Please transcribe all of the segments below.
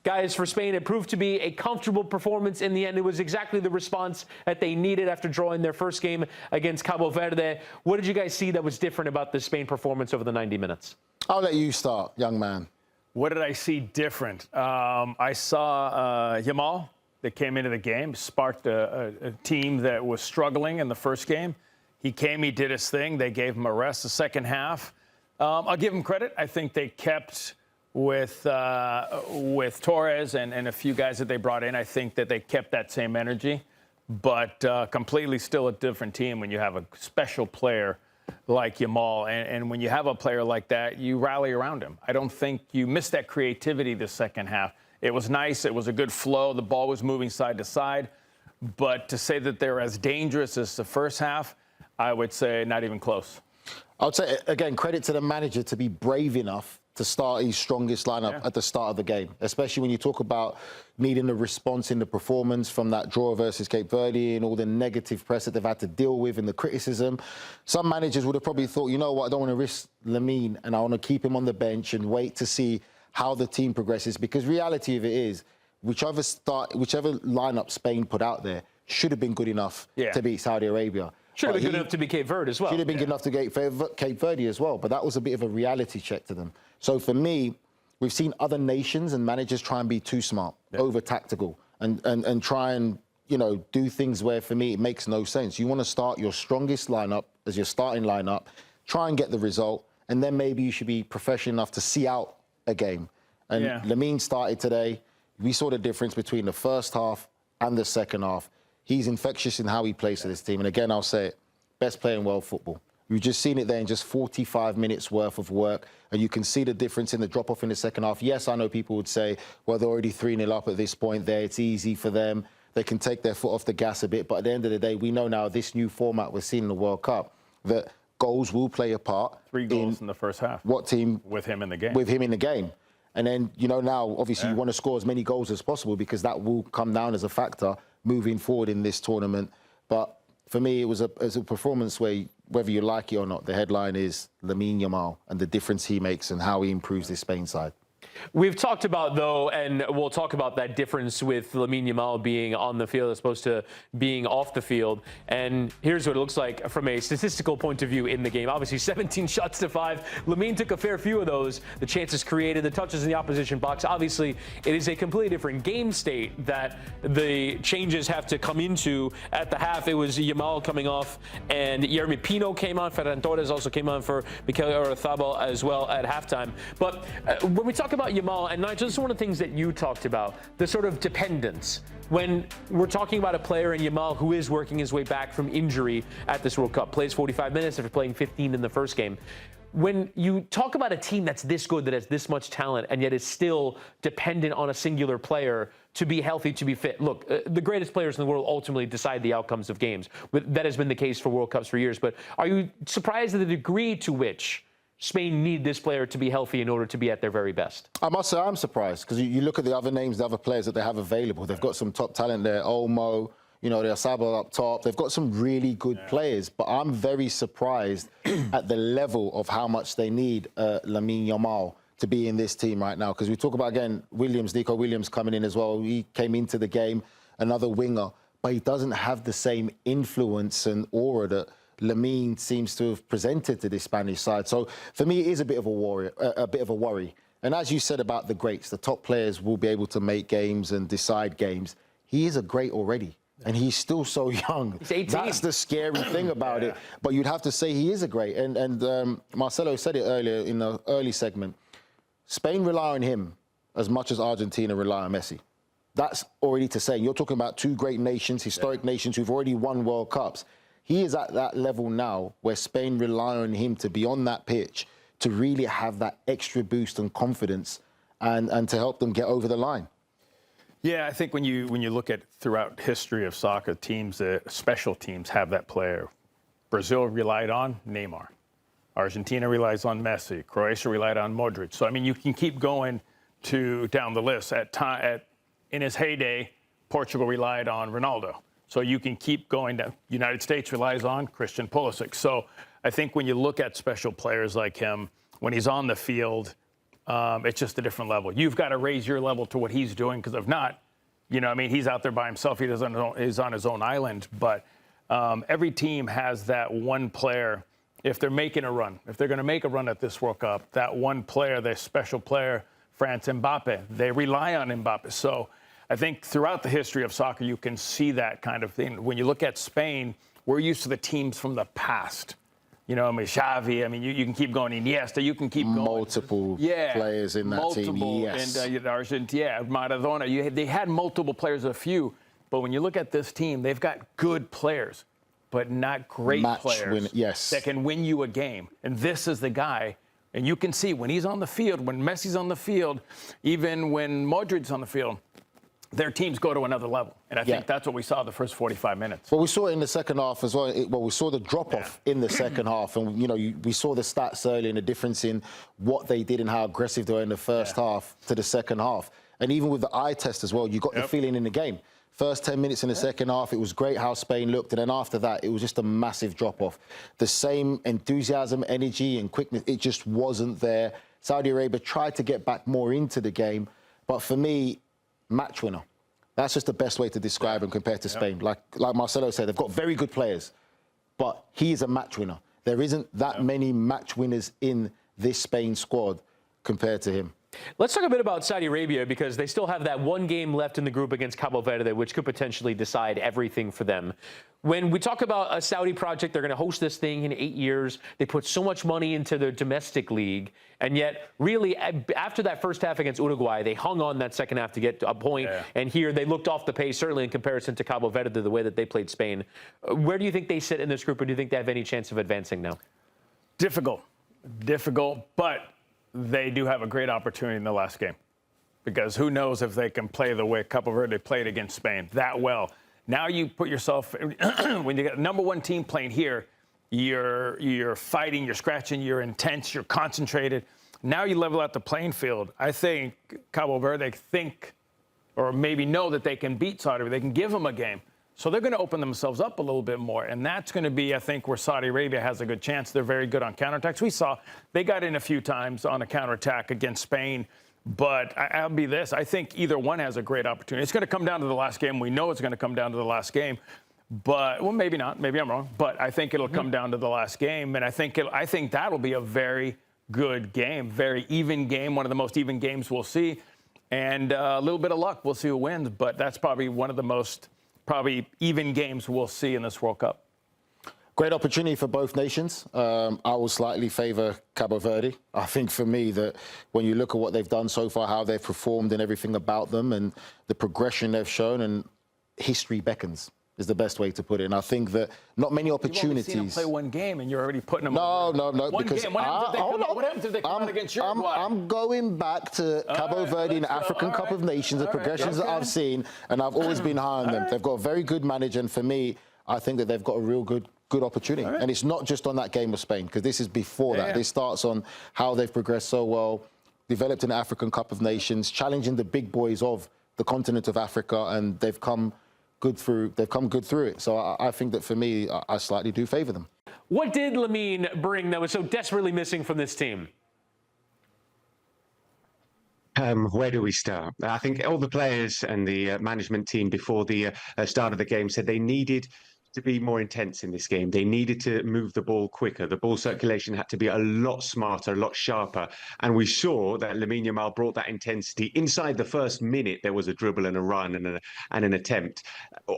Guys, for Spain, it proved to be a comfortable performance in the end. It was exactly the response that they needed after drawing their first game against Cabo Verde. What did you guys see that was different about the Spain performance over the 90 minutes? I'll let you start, young man. What did I see different? I saw Yamal that came into the game, sparked a team that was struggling in the first game. He came, he did his thing. They gave him a rest the second half. I'll give him credit. I think they kept with Torres and a few guys that they brought in. I think that they kept that same energy, but completely still a different team when you have a special player like Yamal. And when you have a player like that, you rally around him. I don't think you missed that creativity the second half. It was nice. It was a good flow. The ball was moving side to side. But to say that they're as dangerous as the first half, I would say not even close. I would say, again, credit to the manager to be brave enough to start his strongest lineup at the start of the game, especially when you talk about needing a response in the performance from that draw versus Cape Verde and all the negative press that they've had to deal with and the criticism. Some managers would have probably thought, you know what, I don't want to risk Lamine and I want to keep him on the bench and wait to see how the team progresses, because reality of it is, whichever lineup Spain put out there should have been good enough to beat Saudi Arabia. Should have been good enough to beat Cape Verde as well. Should have been good enough to get Cape Verde as well, but that was a bit of a reality check to them. So for me, we've seen other nations and managers try and be too smart, over tactical, and try and, you know, do things where, for me, it makes no sense. You want to start your strongest lineup as your starting lineup, try and get the result, and then maybe you should be professional enough to see out a game. And Lamine started today. We saw the difference between the first half and the second half. He's infectious in how he plays for this team. And again, I'll say it, best player in world football. You've just seen it there in just 45 minutes worth of work. And you can see the difference in the drop-off in the second half. Yes, I know people would say, well, they're already 3-0 up at this point there. It's easy for them. They can take their foot off the gas a bit. But at the end of the day, we know now this new format we're seeing in the World Cup, that goals will play a part. 3 goals in the first half. What team? With him in the game. With him in the game. And then, you know, now, obviously, you want to score as many goals as possible because that will come down as a factor moving forward in this tournament. But for me, it was a performance where, whether you like it or not, the headline is Lamine Yamal and the difference he makes and how he improves this Spain side. We've talked about, though, and we'll talk about that difference with Lamine Yamal being on the field as opposed to being off the field. And here's what it looks like from a statistical point of view in the game. Obviously, 17 shots to 5. Lamine took a fair few of those. The chances created, the touches in the opposition box. Obviously, it is a completely different game state that the changes have to come into. At the half, it was Yamal coming off, and Yeremy Pino came on. Ferran Torres also came on for Mikel Oyarzabal as well at halftime. But when we talk about Yamal, and Nigel, this is one of the things that you talked about, the sort of dependence. When we're talking about a player in Yamal who is working his way back from injury at this World Cup, plays 45 minutes after playing 15 in the first game. When you talk about a team that's this good, that has this much talent, and yet is still dependent on a singular player to be healthy, to be fit. Look, the greatest players in the world ultimately decide the outcomes of games. That has been the case for World Cups for years. But are you surprised at the degree to which Spain need this player to be healthy in order to be at their very best? I must say I'm surprised, because you look at the other names, the other players that they have available. They've got some top talent there. Olmo, you know, they're Sabah up top. They've got some really good players, but I'm very surprised at the level of how much they need Lamine Yamal to be in this team right now. Because we talk about, again, Nico Williams coming in as well. He came into the game, another winger, but he doesn't have the same influence and aura that Lamine seems to have presented to this Spanish side. So for me, it is a bit of a worry. And as you said about the greats, the top players will be able to make games and decide games. He is a great already, and he's still so young. He's 18. That's the scary thing about it. But you'd have to say he is a great. And Marcelo said it earlier in the early segment. Spain rely on him as much as Argentina rely on Messi. That's already to say. You're talking about two great nations, historic nations who've already won World Cups. He is at that level now where Spain rely on him to be on that pitch to really have that extra boost and confidence and to help them get over the line. Yeah, I think when you look at throughout history of soccer, teams, special teams have that player. Brazil relied on Neymar. Argentina relies on Messi. Croatia relied on Modric. So, I mean, you can keep going down the list. In his heyday, Portugal relied on Ronaldo. So you can keep going down. United States relies on Christian Pulisic. So I think when you look at special players like him, when he's on the field, It's just a different level. You've got to raise your level to what he's doing, because if not, you know, I mean, he's out there by himself. He's on his own island. But every team has that one player. If they're making a run, if they're going to make a run at this World Cup, that one player, their special player, France Mbappe, they rely on Mbappe. So I think throughout the history of soccer, you can see that kind of thing. When you look at Spain, we're used to the teams from the past. You know, I mean, Xavi, I mean, you can keep going. Iniesta, you can keep going. Multiple players in that team, yes. And Argentina, Maradona, they had multiple players, a few. But when you look at this team, they've got good players, but not great players that can win you a game. And this is the guy. And you can see when he's on the field, when Messi's on the field, even when Modric's on the field, their teams go to another level. And I think that's what we saw the first 45 minutes. Well, we saw it in the second half as well. We saw the drop-off in the second half. And, you know, we saw the stats earlier and the difference in what they did and how aggressive they were in the first half to the second half. And even with the eye test as well, you got the feeling in the game. First 10 minutes in the second half, it was great how Spain looked. And then after that, it was just a massive drop-off. The same enthusiasm, energy and quickness, it just wasn't there. Saudi Arabia tried to get back more into the game. But for me, match winner. That's just the best way to describe him compared to Spain. Like Marcelo said, they've got very good players. But he is a match winner. There isn't that many match winners in this Spain squad compared to him. Let's talk a bit about Saudi Arabia, because they still have that one game left in the group against Cabo Verde, which could potentially decide everything for them. When we talk about a Saudi project, they're going to host this thing in 8 years. They put so much money into their domestic league. And yet, really, after that first half against Uruguay, they hung on that second half to get a point. And here, they looked off the pace, certainly in comparison to Cabo Verde, the way that they played Spain. Where do you think they sit in this group, or do you think they have any chance of advancing now? Difficult, but they do have a great opportunity in the last game, because who knows if they can play the way Cabo Verde played against Spain that well. Now you put yourself, when you get a number one team playing here, you're fighting, you're scratching, you're intense, you're concentrated. Now you level out the playing field. I think Cabo Verde think, or maybe know, that they can beat Saudi Arabia. They can give them a game. So they're going to open themselves up a little bit more. And that's going to be, I think, where Saudi Arabia has a good chance. They're very good on counterattacks. We saw they got in a few times on a counterattack against Spain. But I'll be this. I think either one has a great opportunity. It's going to come down to the last game. We know it's going to come down to the last game. But, well, maybe not. Maybe I'm wrong. But I think it'll come down to the last game. And I think that'll be a very good game, very even game, one of the most even games we'll see. And a little bit of luck, we'll see who wins. But that's probably one of the most even games we'll see in this World Cup. Great opportunity for both nations. I will slightly favour Cabo Verde. I think for me that when you look at what they've done so far, how they've performed and everything about them and the progression they've shown, and history beckons is the best way to put it. And I think that not many opportunities. You've only seen them play one game and you're already putting them No. One because game. What happens if they come out against Uruguay? I'm going back to Cabo Verde in the African Cup of Nations, the progressions that I've seen, and I've always been high on them. They've got a very good manager, and for me, I think that they've got a real good opportunity. And it's not just on that game of Spain, because this is before that. This starts on how they've progressed so well, developed in the African Cup of Nations, challenging the big boys of the continent of Africa, and they've come good through it. So I think that for me, I slightly do favour them. What did Lamine bring that was so desperately missing from this team? Where do we start? I think all the players and the management team before the start of the game said they needed to be more intense in this game. They needed to move the ball quicker. The ball circulation had to be a lot smarter, a lot sharper. And we saw that Lamine Yamal brought that intensity. Inside the first minute, there was a dribble and a run and an attempt.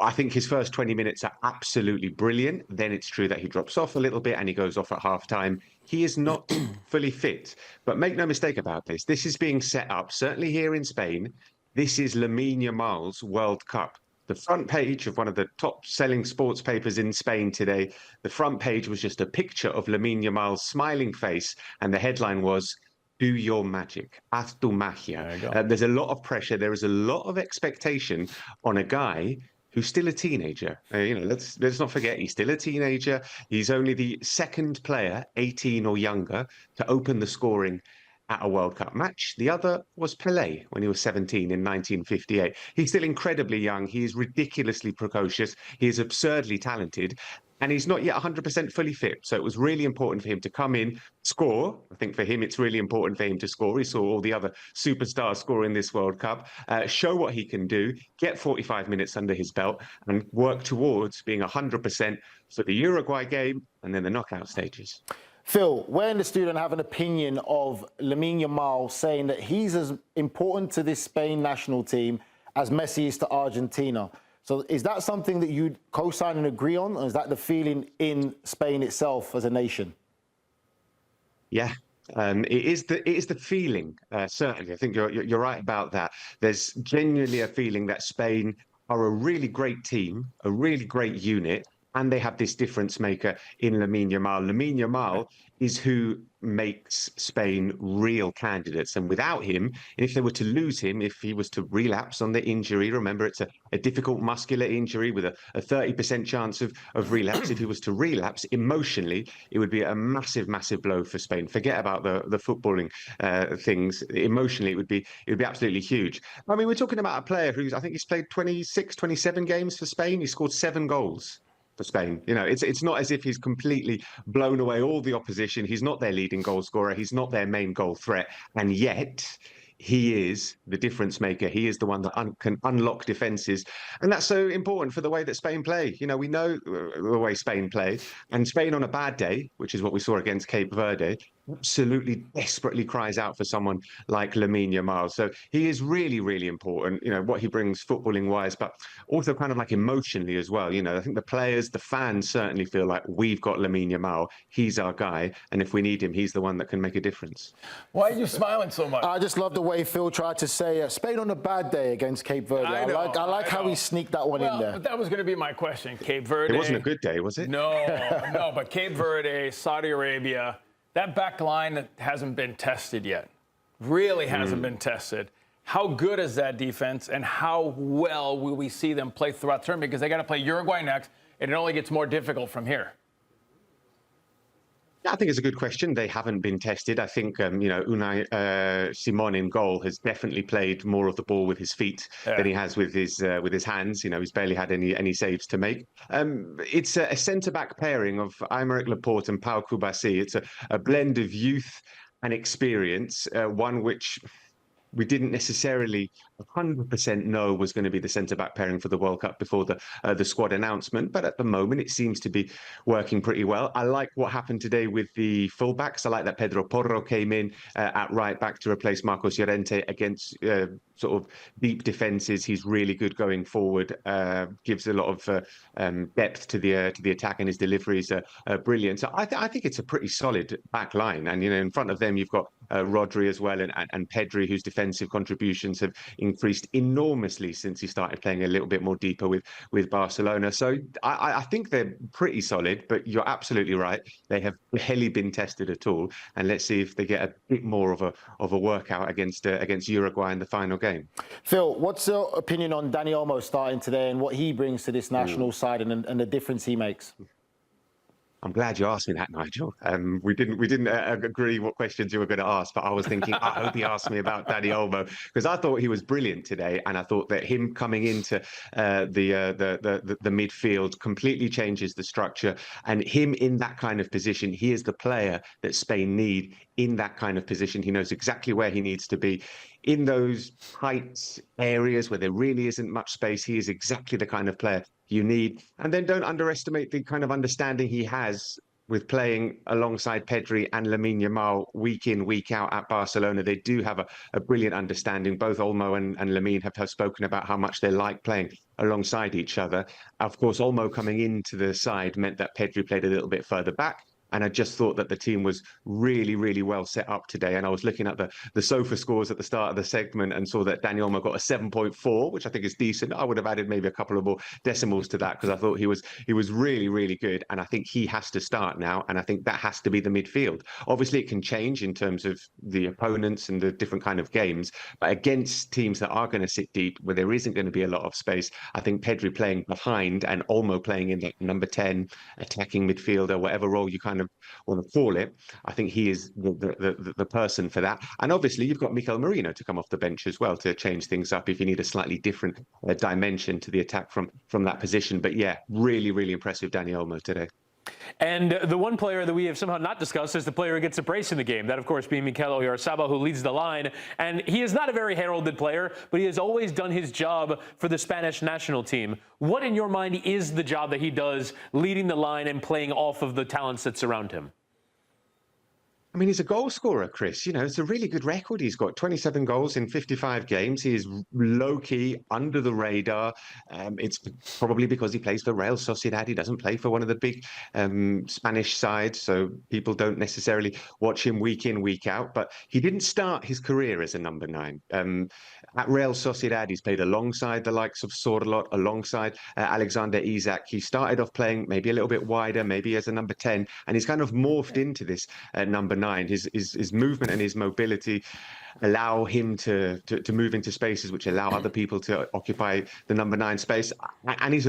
I think his first 20 minutes are absolutely brilliant. Then it's true that he drops off a little bit and he goes off at halftime. He is not fully fit. But make no mistake about this. This is being set up, certainly here in Spain. This is Lamine Yamal's World Cup. The front page of one of the top-selling sports papers in Spain today, the front page was just a picture of Lamine Yamal's smiling face, and the headline was, "Do your magic, haz tu magia." There's a lot of pressure. There is a lot of expectation on a guy who's still a teenager. Let's not forget, he's still a teenager. He's only the second player, 18 or younger, to open the scoring at a World Cup match. The other was Pelé when he was 17 in 1958. He's still incredibly young. He is ridiculously precocious. He is absurdly talented. and he's not yet 100% fully fit. So it was really important for him to come in, score. I think for him, it's really important for him to score. He saw all the other superstars score in this World Cup, show what he can do, get 45 minutes under his belt, and work towards being 100% for the Uruguay game and then the knockout stages. Phil, we're in the studio and have an opinion of Lamine Yamal saying that he's as important to this Spain national team as Messi is to Argentina. So is that something that you'd co-sign and agree on? Or is that the feeling in Spain itself as a nation? Yeah, it is the feeling, certainly. I think you're right about that. There's genuinely a feeling that Spain are a really great team, a really great unit, and they have this difference maker in Lamine Yamal. Lamine Yamal is who makes Spain real candidates. And without him, if they were to lose him, if he was to relapse on the injury, remember, it's a difficult muscular injury with a 30% chance of relapse. If he was to relapse emotionally, it would be a massive, massive blow for Spain. Forget about the footballing things. Emotionally, it would be absolutely huge. I mean, we're talking about a player who's, I think he's played 26, 27 games for Spain. He scored 7 goals for Spain. You know, it's not as if he's completely blown away all the opposition. He's not their leading goal scorer. He's not their main goal threat. And yet he is the difference maker. He is the one that can unlock defenses. And that's so important for the way that Spain play. You know, we know the way Spain play. And Spain on a bad day, which is what we saw against Cape Verde, absolutely desperately cries out for someone like Lamine Yamal. So he is really, really important, you know, what he brings footballing wise, but also kind of like emotionally as well. You know, I think the players, the fans certainly feel like we've got Lamine Yamal. He's our guy. And if we need him, he's the one that can make a difference. Why are you smiling so much? I just love the way Phil tried to say Spain on a bad day against Cape Verde. I like how he sneaked that one in there. But that was going to be my question. Cape Verde. It wasn't a good day, was it? No, but Cape Verde, Saudi Arabia, that back line hasn't been tested yet. Really hasn't been tested. How good is that defense, and how well will we see them play throughout the tournament? Because they got to play Uruguay next, and it only gets more difficult from here. I think it's a good question. They haven't been tested. I think, you know, Unai Simon in goal has definitely played more of the ball with his feet than he has with his hands. You know, he's barely had any saves to make. It's a centre-back pairing of Aymeric Laporte and Pau Kubasi. It's a blend of youth and experience, one which we didn't necessarily 100% know was going to be the centre-back pairing for the World Cup before the squad announcement. But at the moment, it seems to be working pretty well. I like what happened today with the fullbacks. I like that Pedro Porro came in at right back to replace Marcos Llorente against sort of deep defences. He's really good going forward, gives a lot of depth to the attack, and his deliveries are brilliant. So I think it's a pretty solid back line. And, you know, in front of them, you've got Rodri as well, and Pedri, whose defensive contributions have increased enormously since he started playing a little bit more deeper with Barcelona. So I think they're pretty solid, but you're absolutely right. They have barely been tested at all. And let's see if they get a bit more of a workout against Uruguay in the final game. Phil, what's your opinion on Dani Olmo starting today and what he brings to this national side and the difference he makes? I'm glad you asked me that, Nigel. We didn't agree what questions you were going to ask, but I was thinking, I hope he asked me about Dani Olmo, because I thought he was brilliant today, and I thought that him coming into the midfield completely changes the structure, and him in that kind of position, he is the player that Spain need in that kind of position. He knows exactly where he needs to be. In those tight areas where there really isn't much space, he is exactly the kind of player you need. And then don't underestimate the kind of understanding he has with playing alongside Pedri and Lamine Yamal week in, week out at Barcelona. They do have a brilliant understanding. Both Olmo and Lamine have spoken about how much they like playing alongside each other. Of course, Olmo coming into the side meant that Pedri played a little bit further back. And I just thought that the team was really, really well set up today. And I was looking at the SOFA scores at the start of the segment and saw that Dani Olmo got a 7.4, which I think is decent. I would have added maybe a couple of more decimals to that, because I thought he was really, really good. And I think he has to start now. And I think that has to be the midfield. Obviously, it can change in terms of the opponents and the different kind of games. But against teams that are going to sit deep, where there isn't going to be a lot of space, I think Pedri playing behind and Olmo playing in that number 10, attacking midfielder, whatever role you kind kind of want to call it, I think he is the person for that. And obviously, you've got Mikel Merino to come off the bench as well to change things up if you need a slightly different dimension to the attack from that position. But yeah, really, really impressive Dani Olmo today. And the one player that we have somehow not discussed is the player who gets a brace in the game. That, of course, being Mikel Oyarzabal, who leads the line. And he is not a very heralded player, but he has always done his job for the Spanish national team. What, in your mind, is the job that he does leading the line and playing off of the talents that surround him? I mean, he's a goal scorer, Chris. You know, it's a really good record. He's got 27 goals in 55 games. He is low-key, under the radar. It's probably because he plays for Real Sociedad. He doesn't play for one of the big Spanish sides, so people don't necessarily watch him week in, week out. But he didn't start his career as a number 9. At Real Sociedad, he's played alongside the likes of Sorloth, alongside Alexander Isak. He started off playing maybe a little bit wider, maybe as a number 10, and he's kind of morphed into this number 9. His movement and his mobility allow him to move into spaces which allow other people to occupy the number 9 space. And he's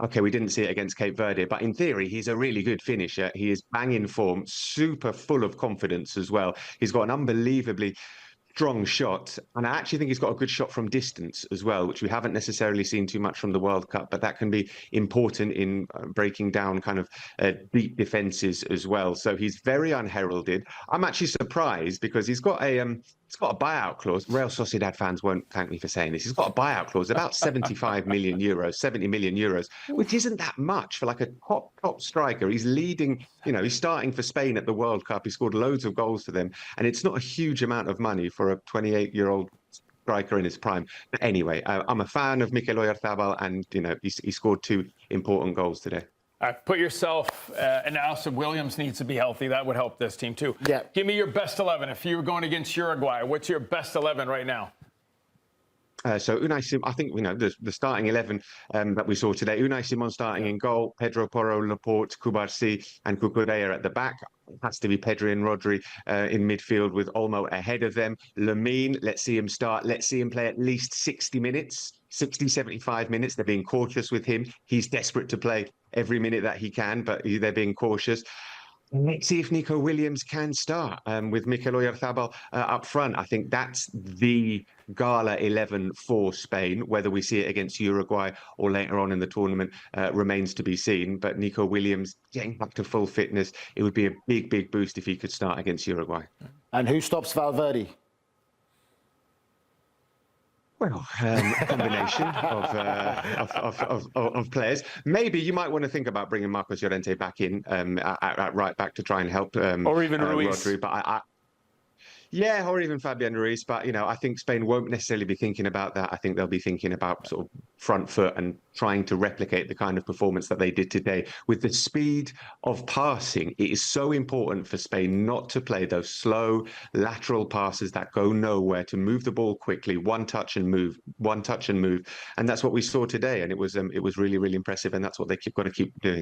okay, we didn't see it against Cape Verde, but in theory, he's a really good finisher. He is bang in form, super full of confidence as well. He's got an unbelievably strong shot, and I actually think he's got a good shot from distance as well, which we haven't necessarily seen too much from the World Cup, but that can be important in breaking down kind of deep defenses as well. So he's very unheralded. I'm actually surprised because he's got a buyout clause. Real Sociedad fans won't thank me for saying this. He's got a buyout clause, about 75 million euros, 70 million euros, which isn't that much for like a top striker. He's leading, you know, he's starting for Spain at the World Cup. He scored loads of goals for them. And it's not a huge amount of money for a 28-year-old striker in his prime. But anyway, I'm a fan of Mikel Oyarzabal, and, you know, he scored 2 important goals today. Put yourself, and Alison Williams needs to be healthy. That would help this team, too. Yeah. Give me your best 11. If you were going against Uruguay, what's your best 11 right now? So Unai Simon, I think, you know, the starting 11 that we saw today, Unai Simon starting in goal, Pedro Porro, Laporte, Cubarsí and Cucurella at the back. It has to be Pedri and Rodri in midfield with Olmo ahead of them. Lamine, let's see him start. Let's see him play at least 60 minutes, 60, 75 minutes. They're being cautious with him. He's desperate to play every minute that he can, but they're being cautious. Let's see if Nico Williams can start with Mikel Oyarzabal up front. I think that's the gala 11 for Spain. Whether we see it against Uruguay or later on in the tournament remains to be seen. But Nico Williams getting back to full fitness, it would be a big, big boost if he could start against Uruguay. And who stops Valverde? Well, a combination of players. Maybe you might want to think about bringing Marcos Llorente back in at right back to try and help or even Ruiz. Rodri, but yeah, or even Fabian Ruiz. But, you know, I think Spain won't necessarily be thinking about that. I think they'll be thinking about sort of front foot and trying to replicate the kind of performance that they did today. With the speed of passing, it is so important for Spain not to play those slow lateral passes that go nowhere, to move the ball quickly, one touch and move. And that's what we saw today. And it was really, really impressive. And that's what they've got to keep doing.